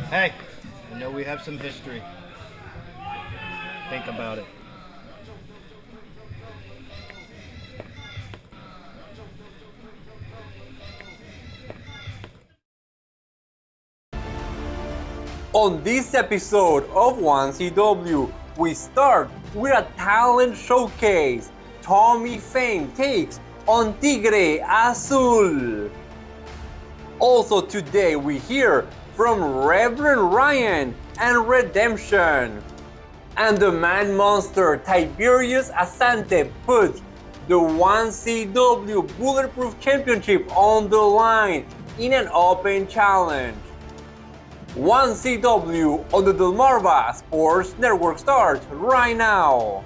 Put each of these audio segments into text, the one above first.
Hey, I know we have some history. Think about it. On this episode of 1CW, we start with a talent showcase. Tommy Fame takes on Tigre Azul. Also today we hear from Reverend Ryan and Redemption. And the man monster Tiberius Asante puts the 1CW Bulletproof Championship on the line in an open challenge. 1CW on the Delmarva Sports Network starts right now.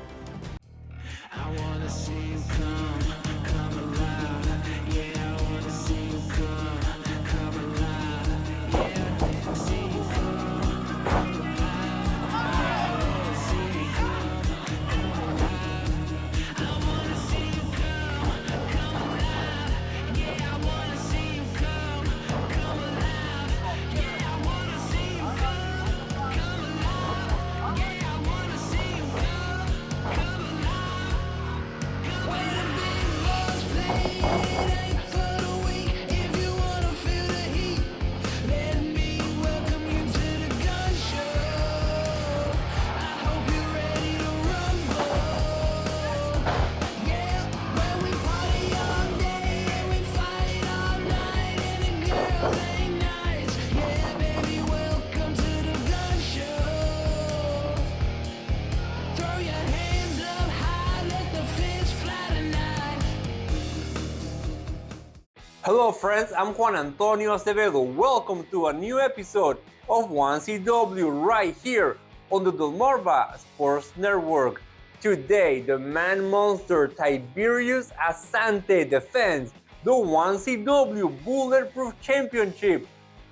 Hello friends, I'm Juan Antonio Acevedo. Welcome to a new episode of 1CW right here on the Delmarva Sports Network. Today, the man monster Tiberius Asante defends the 1CW Bulletproof Championship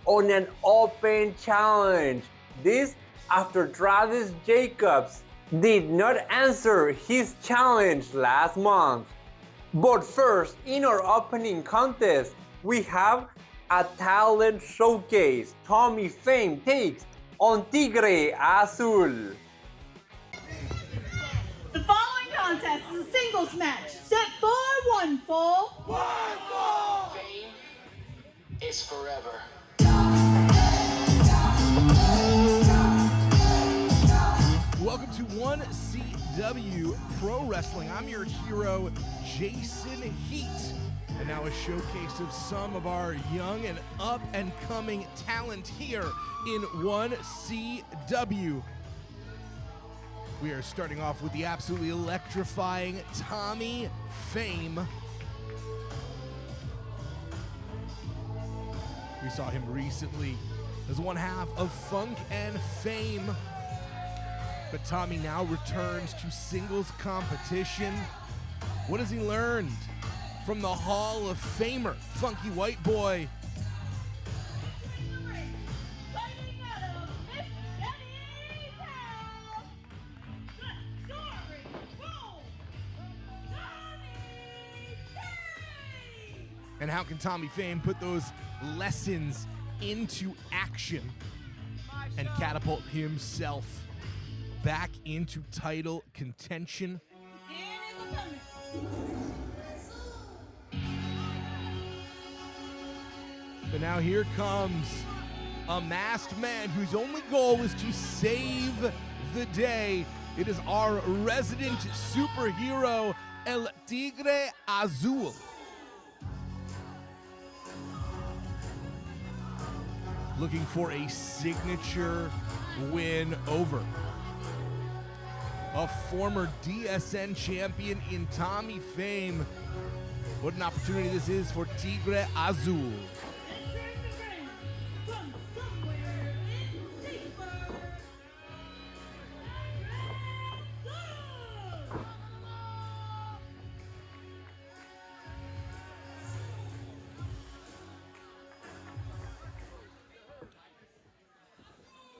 on an open challenge. This after Travis Jacobs did not answer his challenge last month. But first, in our opening contest, we have a talent showcase. Tommy Fame takes on Tigre Azul. The following contest is a singles match set for one fall. Fame is forever. Welcome to 1CW Pro Wrestling. I'm your hero, Jason Heat. And now a showcase of some of our young and up-and-coming talent here in 1CW. We are starting off with the absolutely electrifying Tommy Fame. We saw him recently as one half of Funk and Fame. But Tommy now returns to singles competition. What has he learned from the Hall of Famer, Funky White Boy? And how can Tommy Fame put those lessons into action and catapult himself back into title contention? But now here comes a masked man whose only goal is to save the day. It is our resident superhero, El Tigre Azul. Looking for a signature win over a former DSN champion in Tommy Fame. What an opportunity this is for Tigre Azul.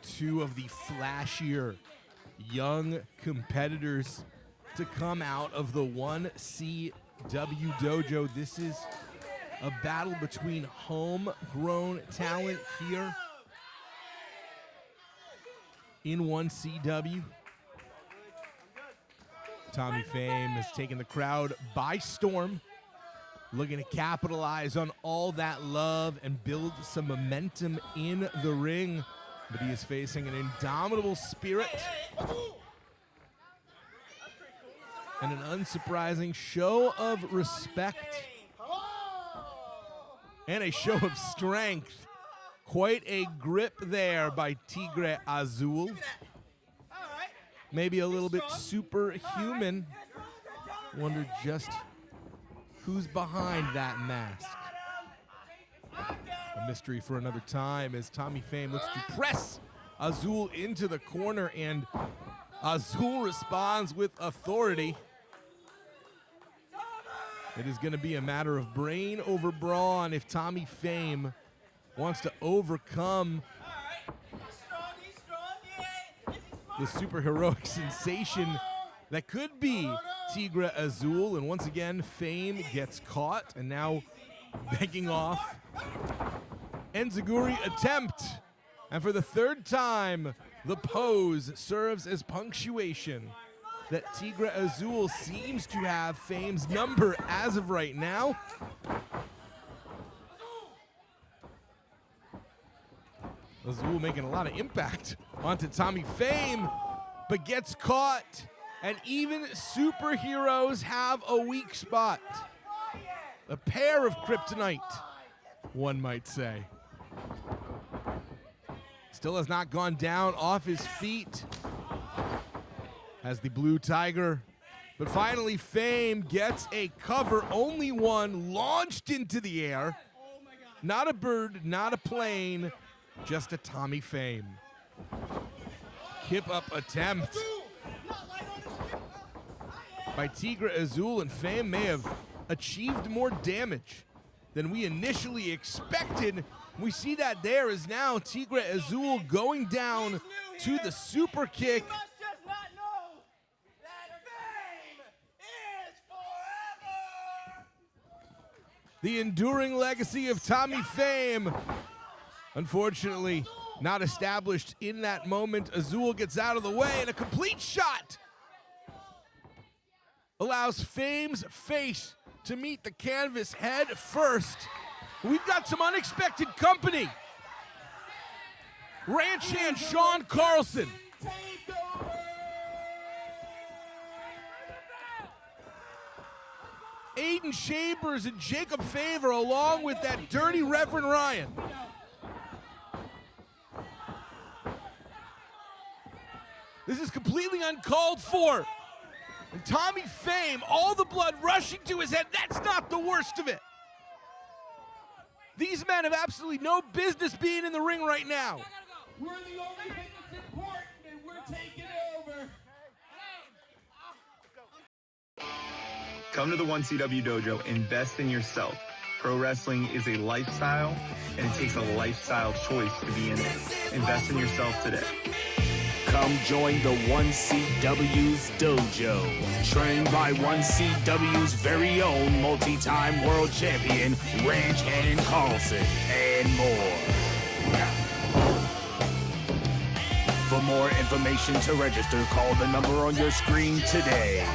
Two of the flashier young competitors to come out of the 1CW dojo. This is a battle between homegrown talent here in 1CW. Tommy Fame has taken the crowd by storm, looking to capitalize on all that love and build some momentum in the ring. But he is facing an indomitable spirit and an unsurprising show of respect and a show of strength. Quite a grip there by Tigre Azul. Maybe a little bit superhuman. Wonder just who's behind that mask. A mystery for another time as Tommy Fame looks to press Azul into the corner, and Azul responds with authority. It is going to be a matter of brain over brawn if Tommy Fame wants to overcome the superheroic sensation that could be Tigre Azul. And once again, Fame gets caught and now begging off. Enziguri attempt. And for the third time, the pose serves as punctuation that Tigre Azul seems to have Fame's number as of right now. Azul making a lot of impact onto Tommy Fame, but gets caught. And even superheroes have a weak spot. A pair of kryptonite, one might say. Still has not gone down off his feet as the Blue Tiger. But finally, Fame gets a cover, only one, launched into the air. Not a bird, not a plane, just a Tommy Fame. Kip up attempt by Tigre Azul, and Fame may have achieved more damage than we initially expected. We see that there is now Tigre Azul going down to the super kick. The enduring legacy of Tommy Fame, unfortunately, not established in that moment. Azul gets out of the way, and a complete shot allows Fame's face to meet the canvas head first. We've got some unexpected company. Ranch hand Sean Carlson. Aiden Chambers and Jacob Favor, along with that dirty Reverend Ryan. This is completely uncalled for. And Tommy Fame, all the blood rushing to his head. That's not the worst of it. These men have absolutely no business being in the ring right now. We're the only thing that's important, and we're taking over. Come to the 1CW Dojo, invest in yourself. Pro wrestling is a lifestyle, and it takes a lifestyle choice to be in it. Invest in yourself today. Come join the 1CW's dojo. Trained by 1CW's very own multi-time world champion, Ranch Hand Carlson, and more. For more information to register, call the number on your screen today.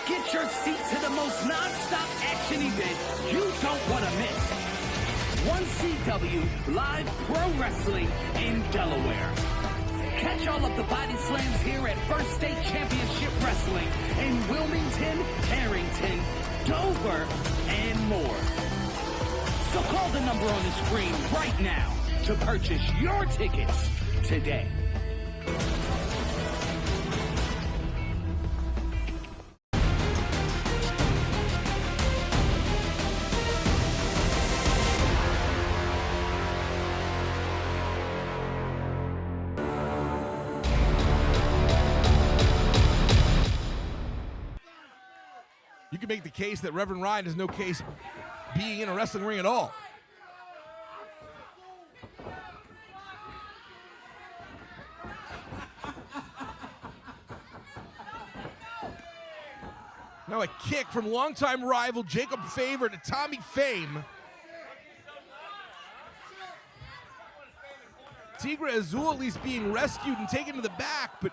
Get your seat to the most non-stop action event you don't want to miss. 1CW Live Pro Wrestling in Delaware. Catch all of the body slams here at First State Championship Wrestling in Wilmington, Harrington, Dover, and more. So call the number on the screen right now to purchase your tickets today. You can make the case that Reverend Ryan has no case being in a wrestling ring at all. Now a kick from longtime rival Jacob Favor to Tommy Fame. Tigre Azul at least being rescued and taken to the back, but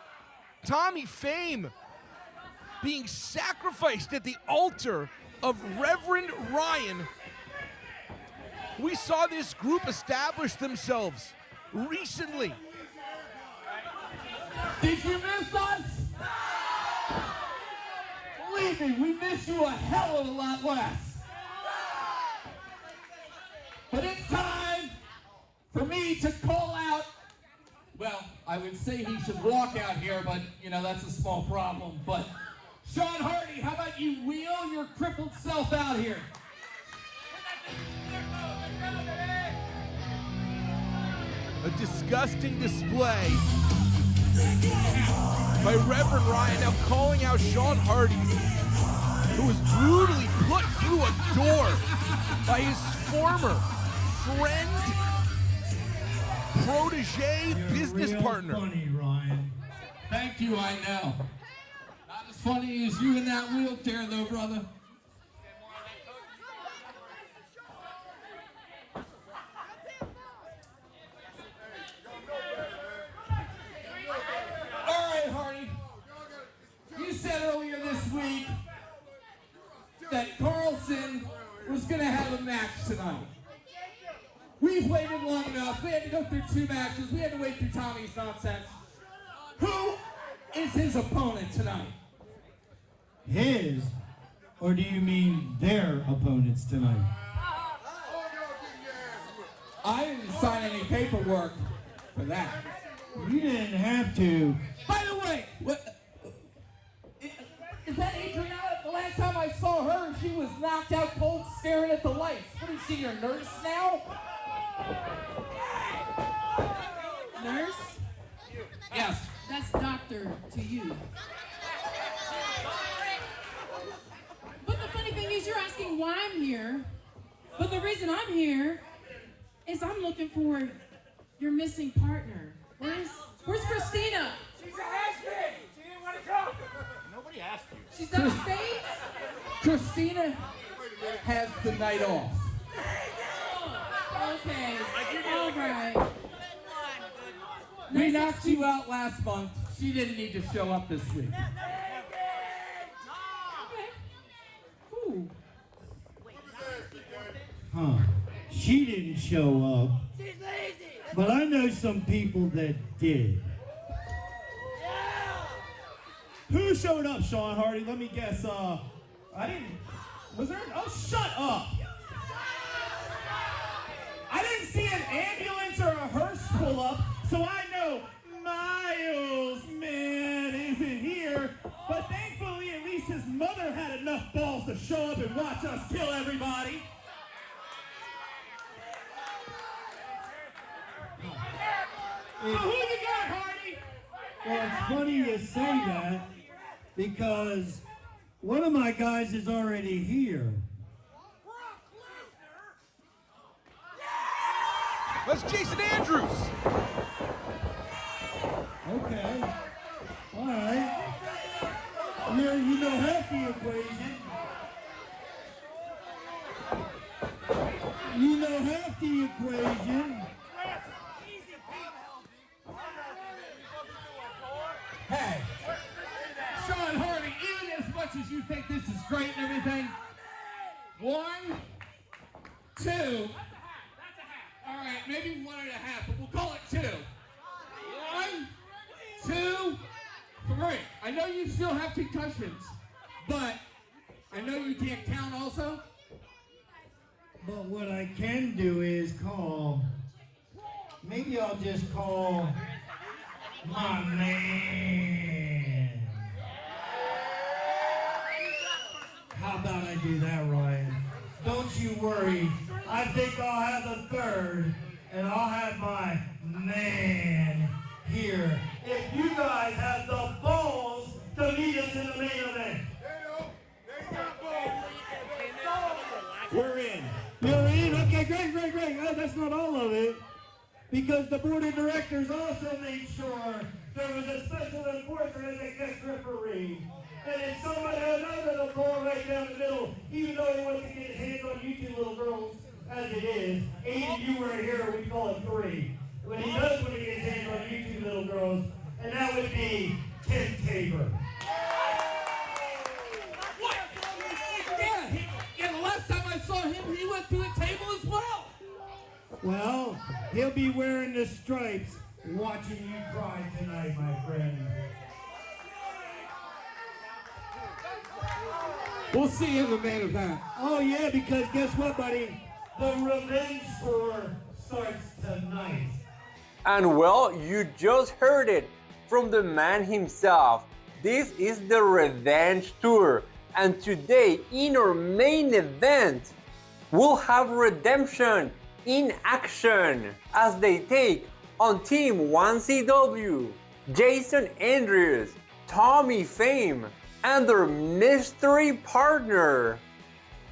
Tommy Fame being sacrificed at the altar of Reverend Ryan. We saw this group establish themselves recently. Did you miss us? Believe me, we miss you a hell of a lot less. But it's time for me to call out. Well, I would say he should walk out here, but, you know, that's a small problem. But, Sean Hardy, how about you wheel your crippled self out here? A disgusting display by Reverend Ryan, now calling out Sean Hardy, who was brutally put through a door by his former friend, protege, business partner. Funny, Ryan. Thank you, I know. Not as funny as you in that wheelchair, though, brother. All right, Hardy. You said earlier this week that Carlson was going to have a match tonight. We've waited long enough. We had to go through 2 matches. We had to wait through Tommy's nonsense. Who is his opponent tonight? His? Or do you mean their opponents tonight? I didn't sign any paperwork for that. You didn't have to. By the way, is that Adriana? The last time I saw her, she was knocked out cold staring at the lights. What is she, your nurse now? Nurse? Yes. That's doctor to you. But the funny thing is, you're asking why I'm here. But the reason I'm here is I'm looking for your missing partner. Where's Christina? She's a has-been. She didn't want to come. Nobody asked you. She's done spades? Christina has the night off. Okay. All right. We knocked you out last month. She didn't need to show up this week. Okay. Cool. Huh. She didn't show up. But I know some people that did. Who showed up, Sean Hardy? Let me guess. I didn't. Was there? Oh, shut up. I didn't see an ambulance or a hearse pull up, so I know Miles, man, isn't here. But thankfully, at least his mother had enough balls to show up and watch us kill everybody. So who you got, Hardy? Well, it's funny you say that because one of my guys is already here. That's Jason Andrews. Okay. All right. You know half the equation. You know half the equation. Hey, Sean Hardy, even as much as you think this is great and everything, 1, 2, all right, maybe 1.5, but we'll call it 2. 1, 2, 3. I know you still have concussions, but I know you can't count also. But what I can do is call, maybe I'll just call my man. How about I do that, Ryan? Don't you worry. I think I'll have a third, and I'll have my man here. If you guys have the balls to meet us in the main event. We're in. You're in? Okay, great. Oh, that's not all of it. Because the board of directors also made sure there was a special enforcer as a guest referee. And then somebody, another little girl right down the middle, even though he wants to get his hands on you two little girls, as it is, 8 of you were here, we call it 3. But he does want to get his hands on you two little girls, and that would be Tim Tabor. Yeah, the last time I saw him, he went to a table as well. Well, he'll be wearing the stripes, watching you cry tonight, my friend. We'll see you in the main event. Oh yeah, because guess what, buddy? The revenge tour starts tonight. And well, you just heard it from the man himself. This is the Revenge Tour. And today, in our main event, we'll have redemption in action as they take on Team 1CW, Jason Andrews, Tommy Fame, and their mystery partner.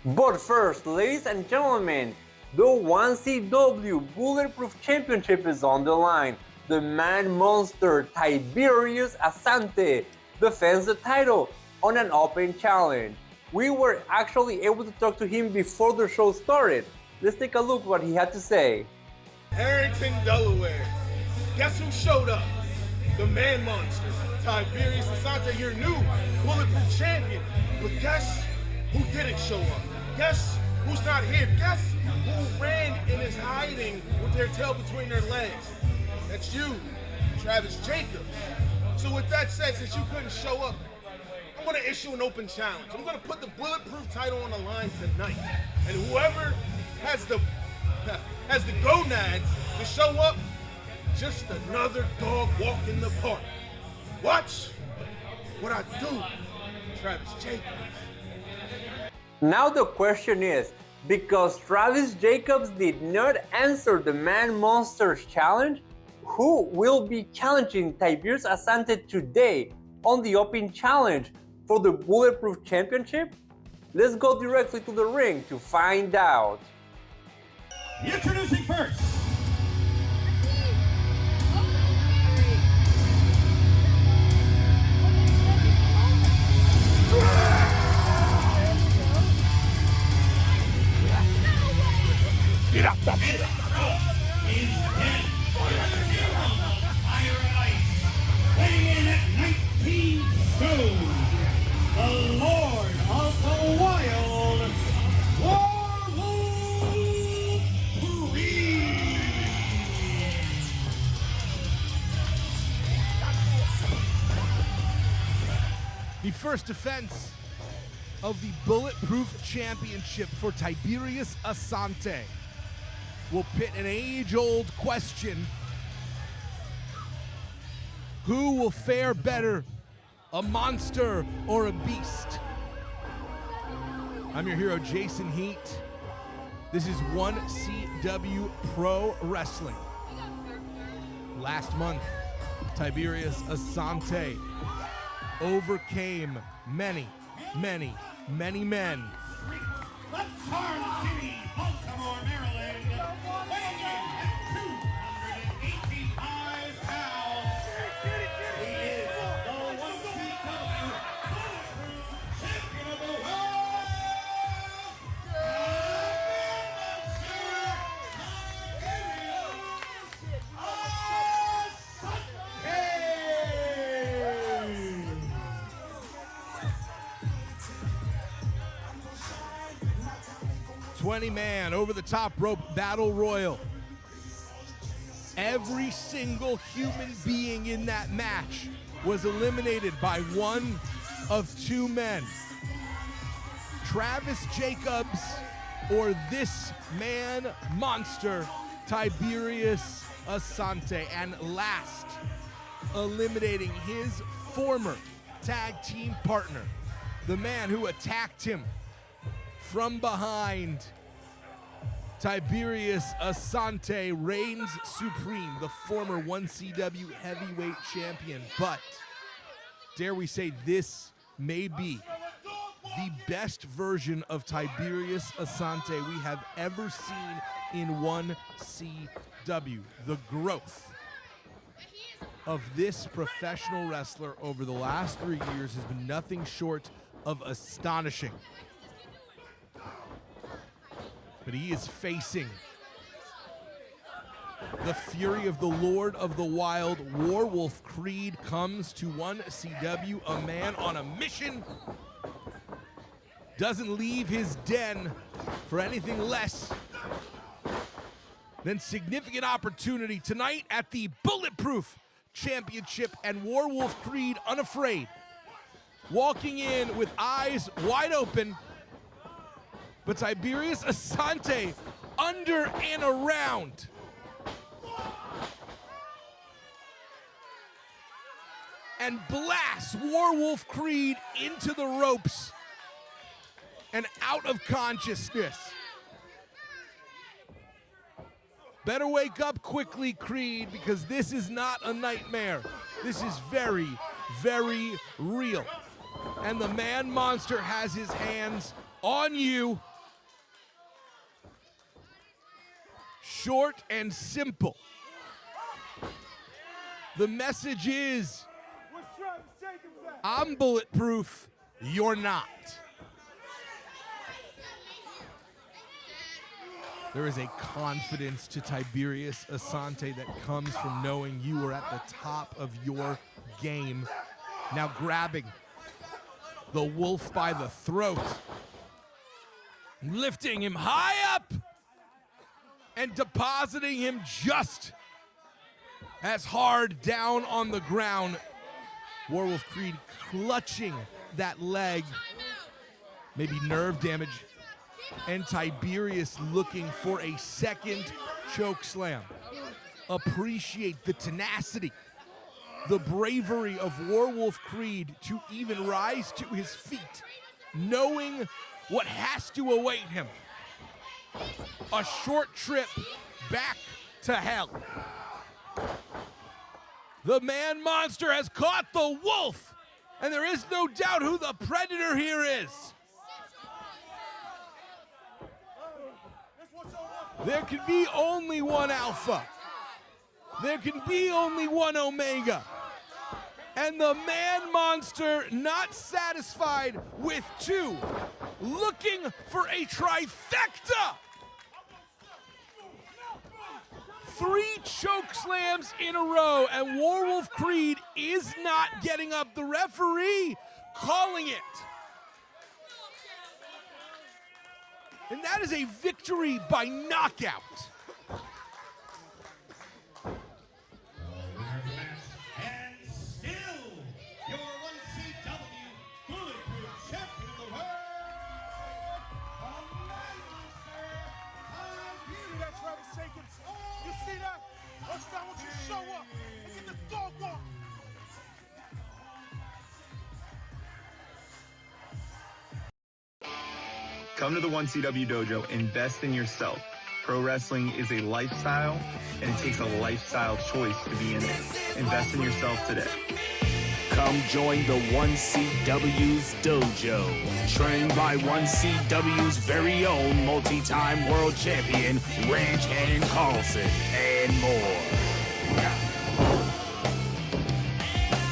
But first, ladies and gentlemen, the 1CW Bulletproof Championship is on the line. The man monster Tiberius Asante defends the title on an open challenge. We were actually able to talk to him before the show started. Let's take a look what he had to say. Harrington, Delaware. Guess who showed up? The man monster, Tiberius Asante, your new Bulletproof champion. But guess who didn't show up? Guess who's not here? Guess who ran and is hiding with their tail between their legs? That's you, Travis Jacobs. So with that said, since you couldn't show up, I'm going to issue an open challenge. I'm going to put the Bulletproof title on the line tonight. And whoever has the gonads to show up, just another dog walk in the park. Watch what I do, Travis Jacobs. Now the question is, because Travis Jacobs did not answer the Man Monsters challenge, who will be challenging Tiberius Asante today on the Open Challenge for the Bulletproof Championship? Let's go directly to the ring to find out. Introducing first, Get up, get up. Is 10 Iron Ice, weighing in at 19 stone, the Lord of the Wild, The first defense of the Bulletproof Championship for Tiberius Asante will pit an age-old question. Who will fare better, a monster or a beast? I'm your hero, Jason Heat. This is 1CW Pro Wrestling. Last month, Tiberius Asante overcame many men. the Charm City, Baltimore, Maryland, weighing in at 285 pounds. He is the 1CW Bulletproof Champion of the World, Tiberius Asante. 20-man over-the-top rope battle royal. Every single human being in that match was eliminated by one of two men. Travis Jacobs or this man monster, Tiberius Asante. And last, eliminating his former tag team partner, the man who attacked him from behind. Tiberius Asante reigns supreme, the former 1CW heavyweight champion. But dare we say, this may be the best version of Tiberius Asante we have ever seen in 1CW. The growth of this professional wrestler over the last 3 years has been nothing short of astonishing. But he is facing the fury of the Lord of the Wild. Warwolf Creed comes to 1CW, a man on a mission. Doesn't leave his den for anything less than significant opportunity tonight at the Bulletproof Championship, and Warwolf Creed unafraid, walking in with eyes wide open. But Tiberius Asante under and around. And blasts Warwolf Creed into the ropes and out of consciousness. Better wake up quickly, Creed, because this is not a nightmare. This is very, very real. And the man monster has his hands on you. Short and simple. The message is, I'm bulletproof, you're not. There is a confidence to Tiberius Asante that comes from knowing you are at the top of your game. Now grabbing the wolf by the throat, lifting him high up, and depositing him just as hard down on the ground. Warwolf Creed clutching that leg, maybe nerve damage, and Tiberius looking for a second choke slam. Appreciate the tenacity, the bravery of Warwolf Creed to even rise to his feet, knowing what has to await him. A short trip back to hell. The man monster has caught the wolf, and there is no doubt who the predator here is. There can be only one alpha. There can be only one omega. And the man monster, not satisfied with two, looking for a trifecta. 3 choke slams in a row, and Warwolf Creed is not getting up. The referee calling it. And that is a victory by knockout. And still, your 1CW bulletproof champion of the world, a man monster, See that, Travis Jacobs? You see that? Next time, I want you to show up and get the dog walk. Come to the 1CW Dojo, invest in yourself. Pro wrestling is a lifestyle, and it takes a lifestyle choice to be in it. Invest in yourself today. Come join the 1CW's dojo, trained by 1CW's very own multi-time world champion, Ranch Hand Carlson, and more.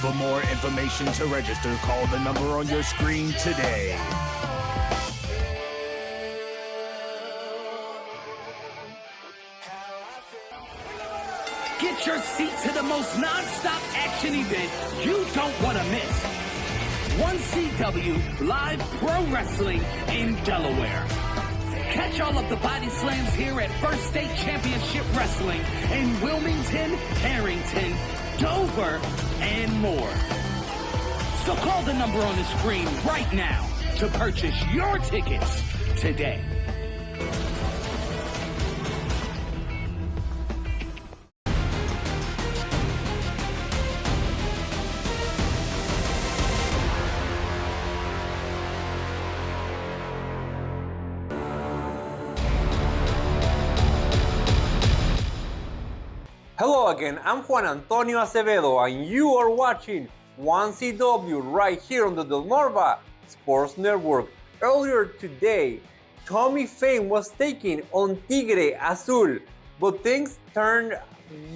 For more information to register, call the number on your screen today. Get your seat to the most non-stop action event you don't want to miss. 1CW Live Pro Wrestling in Delaware. Catch all of the body slams here at First State Championship Wrestling in Wilmington, Harrington, Dover, and more. So call the number on the screen right now to purchase your tickets today. Hello again, I'm Juan Antonio Acevedo, and you are watching 1CW right here on the Delmarva Sports Network. Earlier today, Tommy Fame was taking on Tigre Azul. but things turned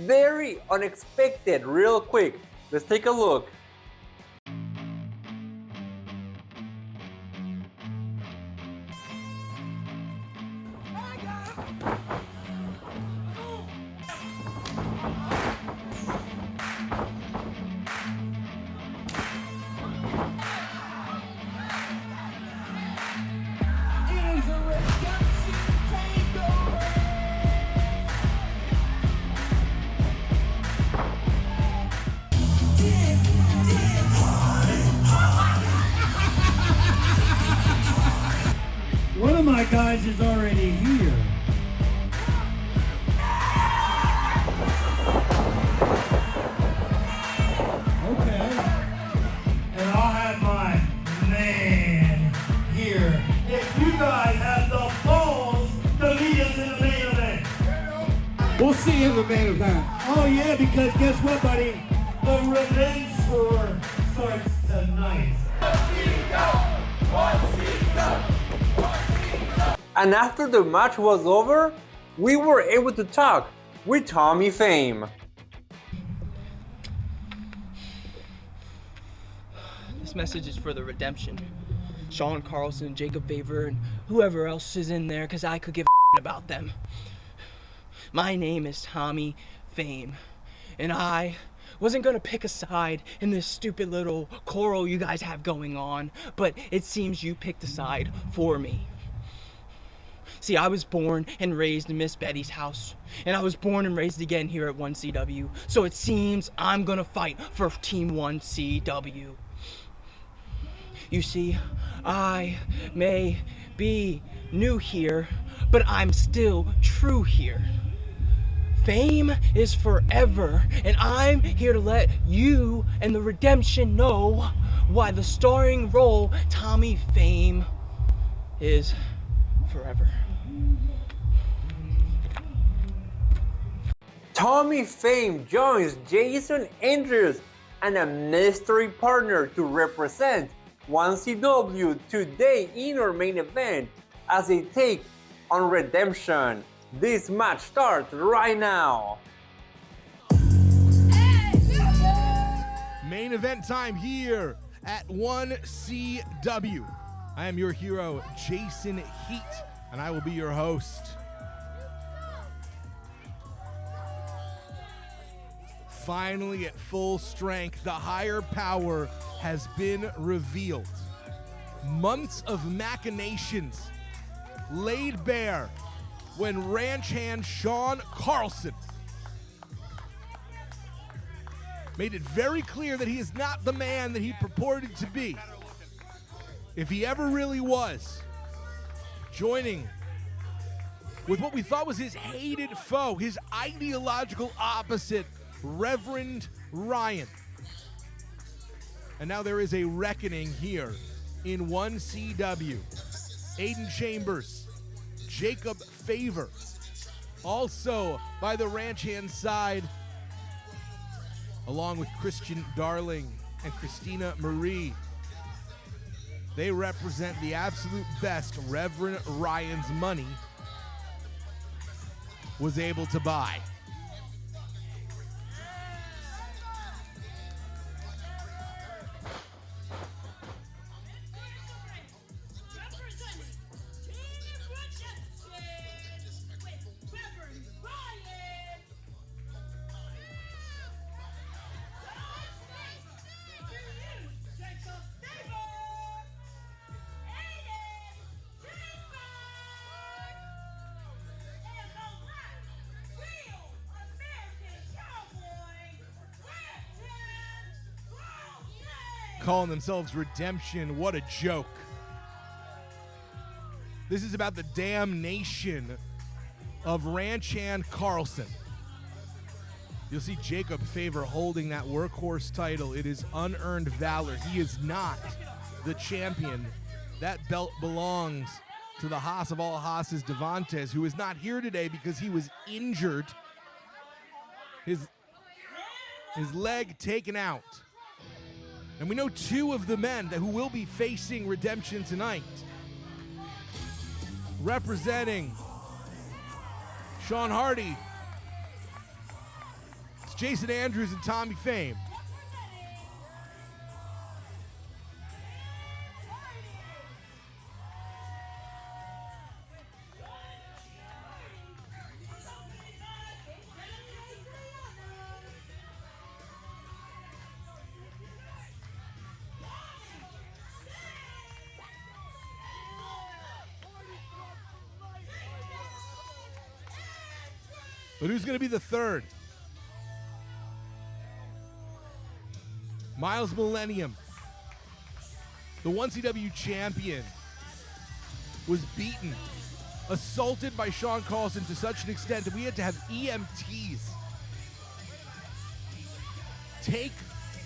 very unexpected real quick. Let's take a look. One of my guys is already here. Okay. And I'll have my man here. If you guys have the balls to lead us in the main event. We'll see you in the main event. Oh yeah, because guess what, buddy? The revenge tour starts tonight. And after the match was over, we were able to talk with Tommy Fame. This message is for the redemption. Sean Carlson, Jacob Favor, and whoever else is in there, because I could give a about them. My name is Tommy Fame, and I wasn't gonna pick a side in this stupid little quarrel you guys have going on, but it seems you picked a side for me. See, I was born and raised in Miss Betty's house, and I was born and raised again here at 1CW, so it seems I'm gonna fight for Team 1CW. You see, I may be new here, but I'm still true here. Fame is forever, and I'm here to let you and the redemption know why the starring role Tommy Fame is forever. Tommy Fame joins Jason Andrews and a mystery partner to represent 1CW today in our main event as they take on Redemption. This match starts right now. Main event time here at 1CW. I am your hero, Jason Heat, and I will be your host. Finally, at full strength, the higher power has been revealed. Months of machinations laid bare when ranch hand Sean Carlson made it very clear that he is not the man that he purported to be. If he ever really was, joining with what we thought was his hated foe, his ideological opposite, Reverend Ryan. And now there is a reckoning here in 1CW. Aiden Chambers, Jacob Favor, also by the ranch hand side, along with Christian Darling and Christina Marie. They represent the absolute best Reverend Ryan's money was able to buy. Calling themselves Redemption, what a joke. This is about the damnation of ranch hand Carlson. You'll see Jacob Favor holding that workhorse title. It is unearned valor. He is not the champion. That belt belongs to the Haas of all Haas's, Devontes, who is not here today because he was injured. His leg taken out. And we know two of the men who will be facing Redemption tonight. Representing Sean Hardy Jason Andrews and Tommy Fame. But who's going to be the third? Miles Millennium, the 1CW champion, was beaten, assaulted by Sean Carlson to such an extent that we had to have EMTs take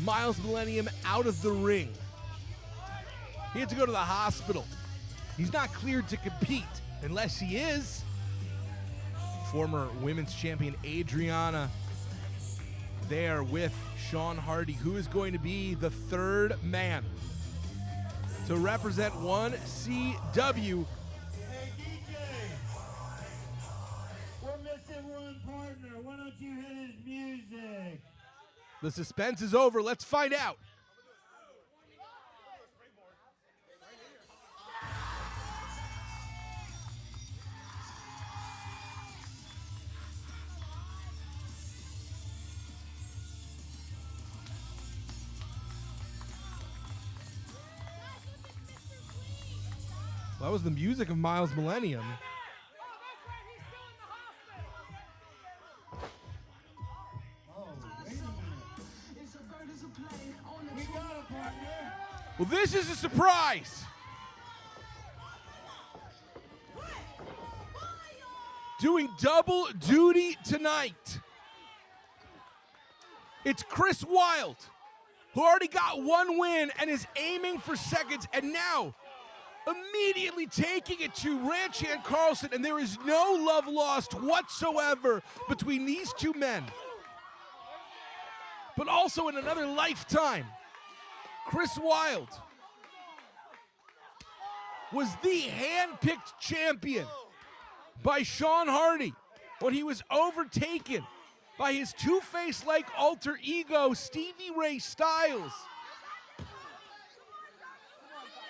Miles Millennium out of the ring. He had to go to the hospital. He's not cleared to compete unless he is. Former women's champion Adriana there with Sean Hardy, who is going to be the third man to represent 1CW. Hey, DJ, we're missing one partner. Why don't you hit his music? The suspense is over. Let's find out. Well, that was the music of Miles Millennium. Well, this is a surprise. Doing double duty tonight. It's Chris Wilde, who already got one win and is aiming for seconds, and now immediately taking it to Ranchan Carlson, and there is no love lost whatsoever between these two men. But also in another lifetime, Chris Wilde was the hand-picked champion by Sean Hardy when he was overtaken by his two-face-like alter ego, Stevie Ray Styles.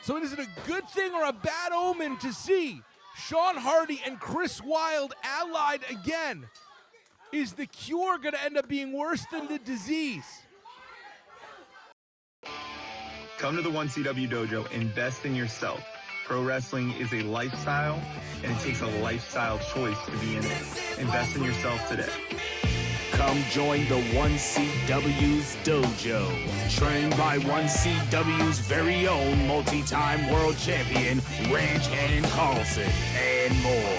So it isn't a good thing or a bad omen to see Sean Hardy and Chris Wilde allied again. Is the cure going to end up being worse than the disease? Come to the 1CW dojo, invest in yourself. Pro wrestling is a lifestyle, and it takes a lifestyle choice to be in it. Invest in yourself today. Come join the 1CW's dojo, trained by 1CW's very own multi-time world champion, Ranchan Carlson, and more.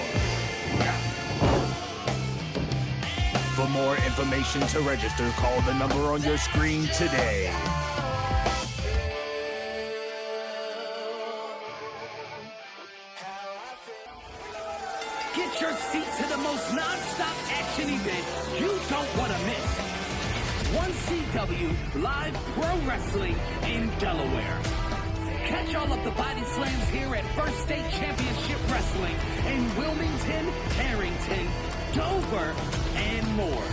For more information to register, call the number on your screen today. Get your seat to the most non-stop action event you don't want to miss. 1CW Live Pro Wrestling in Delaware. Catch all of the body slams here at First State Championship Wrestling in Wilmington, Harrington, Dover, and more.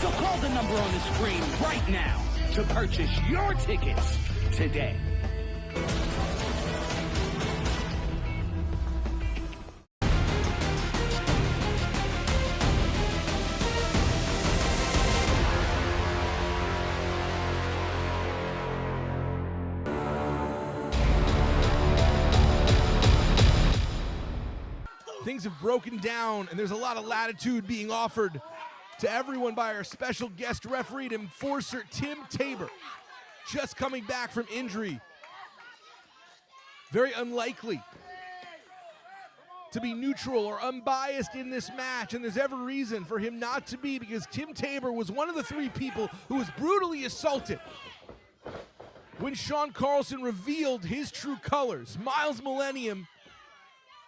So call the number on the screen right now to purchase your tickets today. Things have broken down, and there's a lot of latitude being offered to everyone by our special guest referee and enforcer, Tim Tabor, just coming back from injury. Very unlikely to be neutral or unbiased in this match, and there's every reason for him not to be, because Tim Tabor was one of the three people who was brutally assaulted when Sean Carlson revealed his true colors. Miles Millennium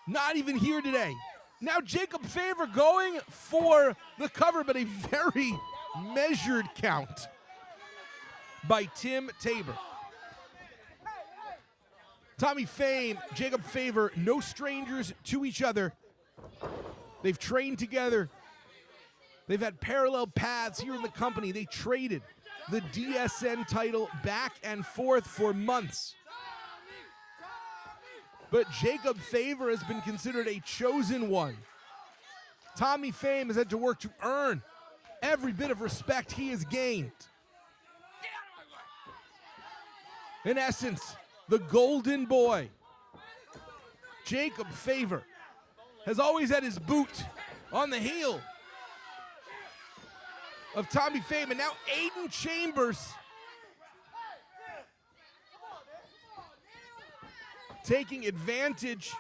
not even here today. Now Jacob Favor going for the cover, but a very measured count by Tim Tabor. Tommy Fame, Jacob Favor, no strangers to each other. They've trained together They've had parallel paths here in the company. They traded the DSN title back and forth for months. But Jacob Favor has been considered a chosen one. Tommy Fame has had to work to earn every bit of respect he has gained. In essence, the golden boy, Jacob Favor, has always had his boot on the heel of Tommy Fame, and now Aiden Chambers taking advantage.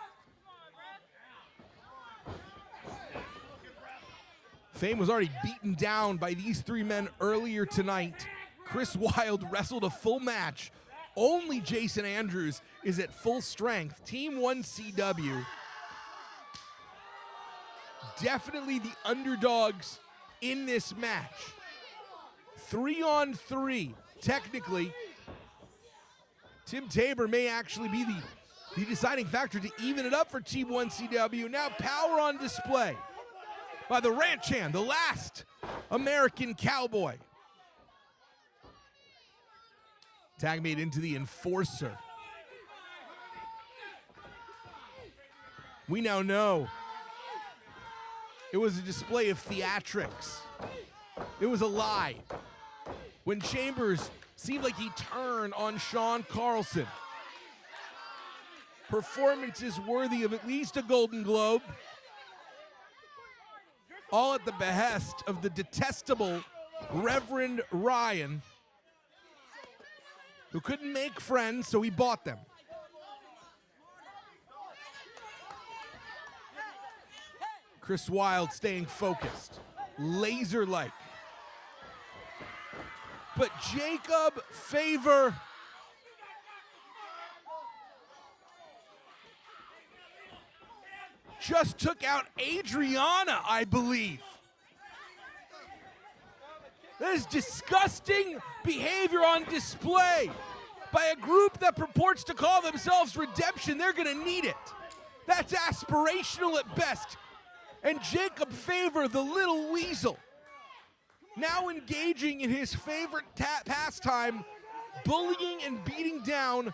Fame was already beaten down by these three men earlier tonight. Chris Wilde wrestled a full match. Only Jason Andrews is at full strength. Team 1CW, definitely the underdogs in this match. 3-on-3, technically. Tim Tabor may actually be the deciding factor to even it up for Team 1CW. Now power on display by the Ranch Hand, the last American cowboy. Tag made into the Enforcer. We now know it was a display of theatrics. It was a lie. When Chambers seemed like he turned on Sean Carlson. Performances worthy of at least a Golden Globe. All at the behest of the detestable Reverend Ryan, who couldn't make friends, so he bought them. Chris Wilde staying focused, laser-like. But Jacob Favor just took out Adriana, I believe. That is disgusting behavior on display by a group that purports to call themselves Redemption. They're going to need it. That's aspirational at best. And Jacob Favor, the little weasel, now engaging in his favorite pastime, bullying and beating down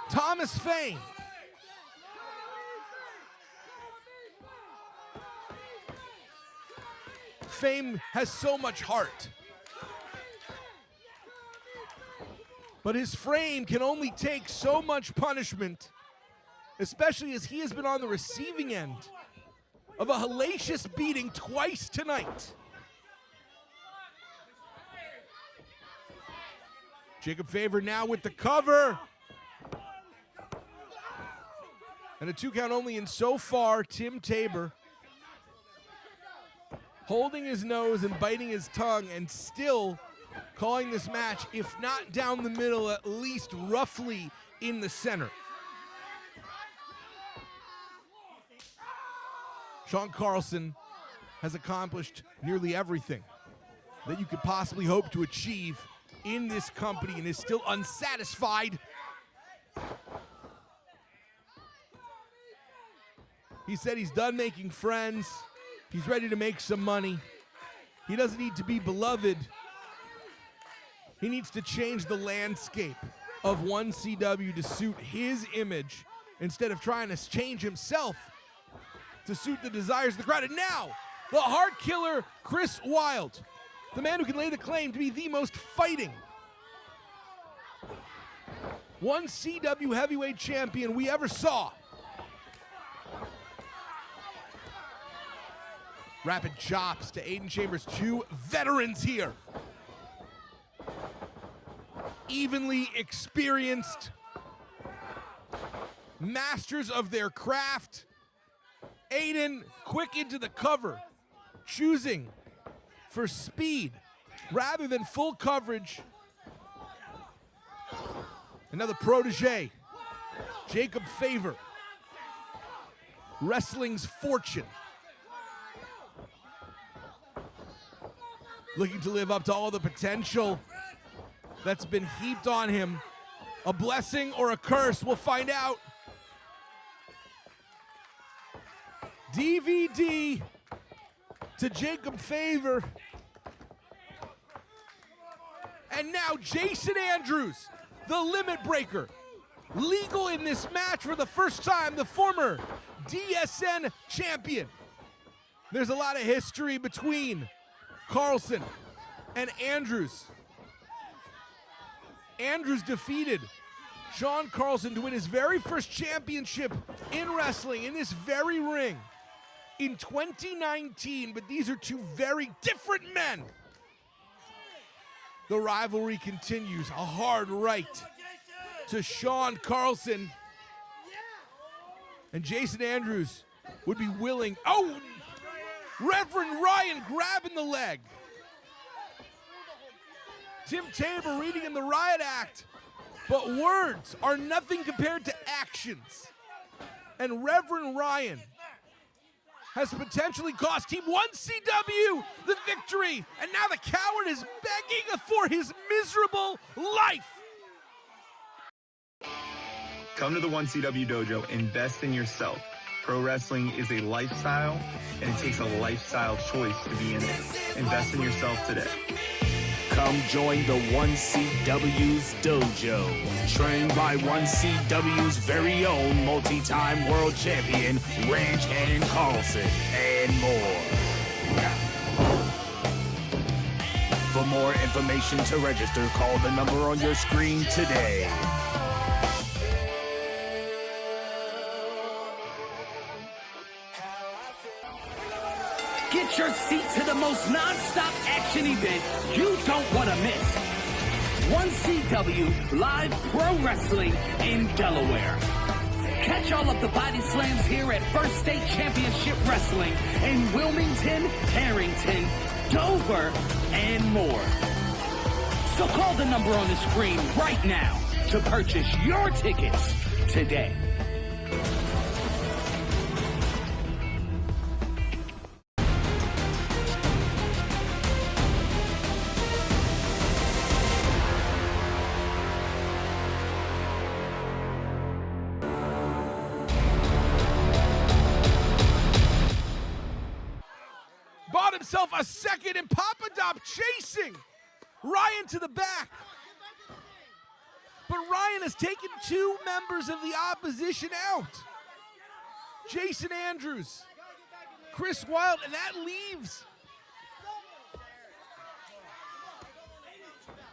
Thomas Fame. Fame has so much heart, but his frame can only take so much punishment, especially as he has been on the receiving end of a hellacious beating twice tonight. Jacob Favor now with the cover. And a 2 count only, and so far, Tim Tabor holding his nose and biting his tongue and still calling this match, if not down the middle, at least roughly in the center. Sean Carlson has accomplished nearly everything that you could possibly hope to achieve in this company and is still unsatisfied. He said he's done making friends. He's ready to make some money. He doesn't need to be beloved. He needs to change the landscape of 1CW to suit his image instead of trying to change himself to suit the desires of the crowd. And now, the heart killer, Chris Wilde, the man who can lay the claim to be the most fighting 1CW heavyweight champion we ever saw. Rapid chops to Aiden Chambers. 2 veterans here. Evenly experienced. Masters of their craft. Aiden quick into the cover. Choosing for speed rather than full coverage. Another protege, Jacob Favor. Wrestling's fortune. Looking to live up to all the potential that's been heaped on him. A blessing or a curse, we'll find out. DVD to Jacob Favor. And now Jason Andrews, the limit breaker. Legal in this match for the first time, the former DSN champion. There's a lot of history between Carlson and Andrews. Andrews defeated Sean Carlson to win his very first championship in wrestling in this very ring in 2019, but these are two very different men. The rivalry continues, a hard right to Sean Carlson. And Jason Andrews would be willing, oh, Reverend Ryan grabbing the leg. Tim Tabor reading in the riot act, but words are nothing compared to actions. And Reverend Ryan has potentially cost Team 1CW the victory, and now the coward is begging for his miserable life. Come to the 1CW dojo, invest in yourself. Pro wrestling is a lifestyle, and it takes a lifestyle choice to be in it. Invest in yourself today. Come join the 1CW's dojo, trained by 1CW's very own multi-time world champion, Ranch Hand Carlson, and more. For more information to register, call the number on your screen today. Get your seat to the most non-stop action event you don't want to miss. 1CW Live Pro Wrestling in Delaware. Catch all of the body slams here at First State Championship Wrestling in Wilmington, Harrington, Dover, and more. So call the number on the screen right now to purchase your tickets today. Bought himself a second, and Papadop chasing Ryan to the back. But Ryan has taken two members of the opposition out. Jason Andrews, Chris Wilde, and that leaves.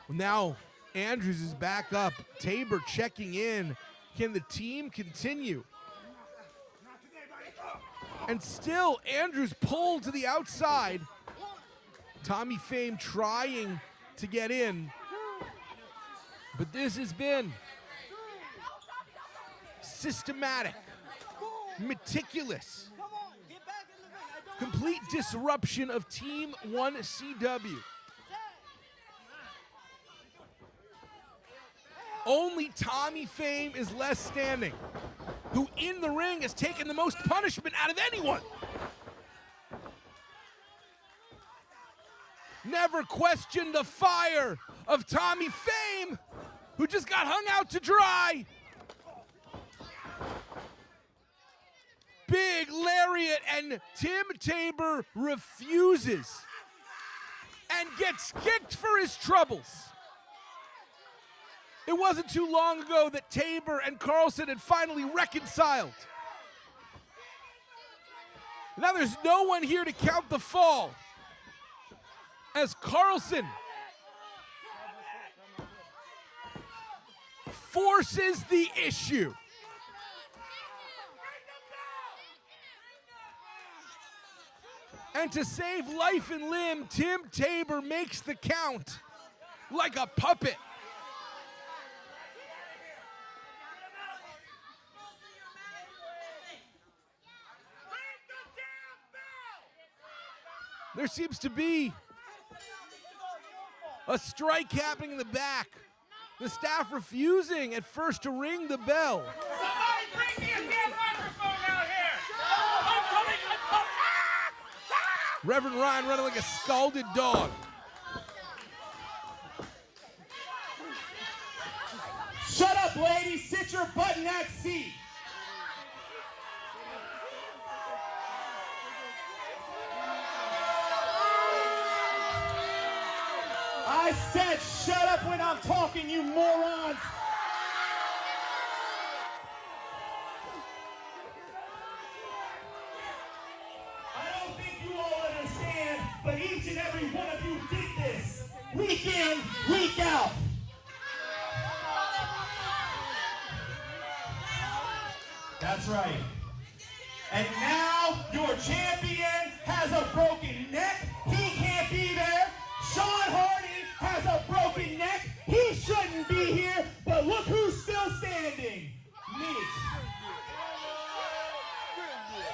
Now Andrews is back up. Tabor checking in. Can the team continue? And still, Andrews pulled to the outside. Tommy Fame trying to get in. But this has been systematic, meticulous, complete disruption of Team 1CW. Only Tommy Fame is left standing, who in the ring has taken the most punishment out of anyone. Never questioned the fire of Tommy Fame, who just got hung out to dry. Big lariat, and Tim Tabor refuses and gets kicked for his troubles. It wasn't too long ago that Tabor and Carlson had finally reconciled. Now there's no one here to count the fall, as Carlson forces the issue. And to save life and limb, Tim Tabor makes the count like a puppet. There seems to be a strike happening in the back. The staff refusing at first to ring the bell. Somebody bring me a damn microphone out here! Reverend Ryan running like a scalded dog. Shut up, ladies. Sit your butt in that seat. I said shut up when I'm talking, you morons! I don't think you all understand, but each and every one of you did this. Week in, week out. That's right. And now your champion has a broken neck. He can't be there. Sean Hardy has a broken neck. He shouldn't be here. But look who's still standing. Me.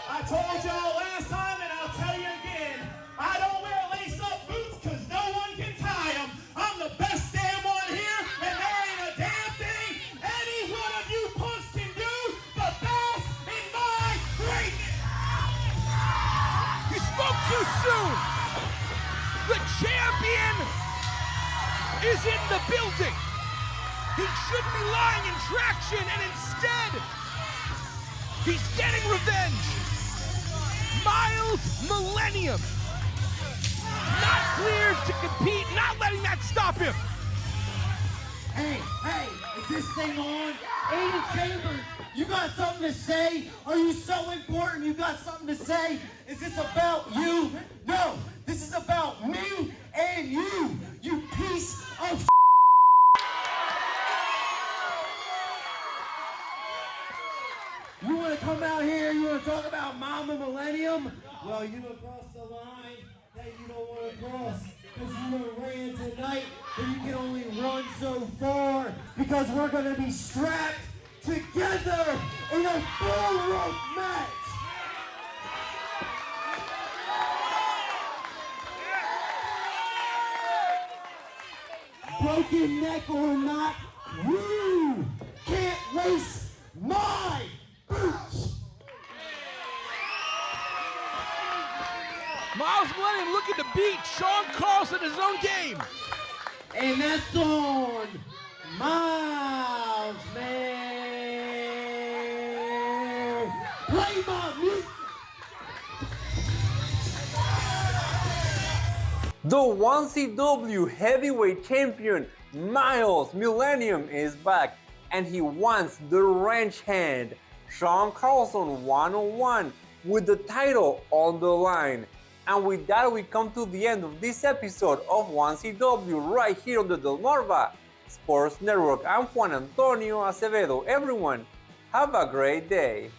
I told y'all last time and I'll tell you again. I don't wear lace-up boots because no one can tie them. I'm the best damn one here and there ain't a damn thing any one of you punks can do but bask in my greatness. You spoke too soon. The champion is in the building. He should be lying in traction, and instead, he's getting revenge. Miles Millennium, not cleared to compete, not letting that stop him. Hey, is this thing on? Aiden Chambers, you got something to say? Are you so important you got something to say? Is this about you? No, this is about me and you piece of You want to come out here, you want to talk about Mama Millennium? Well, you crossed the line that you don't want to cross. Because you ran tonight, but you can only run so far. Because we're going to be strapped together in a full rope match. Broken neck or not, you can't lace my boots. Miles Millennium looking to beat Sean Carlson in his own game. And that's on Miles, man. Play my music. The 1CW heavyweight champion Miles Millennium is back, and he wants the wrench hand. Sean Carlson one-on-one with the title on the line. And with that, we come to the end of this episode of 1CW right here on the Delmarva Sports Network. I'm Juan Antonio Acevedo. Everyone, have a great day.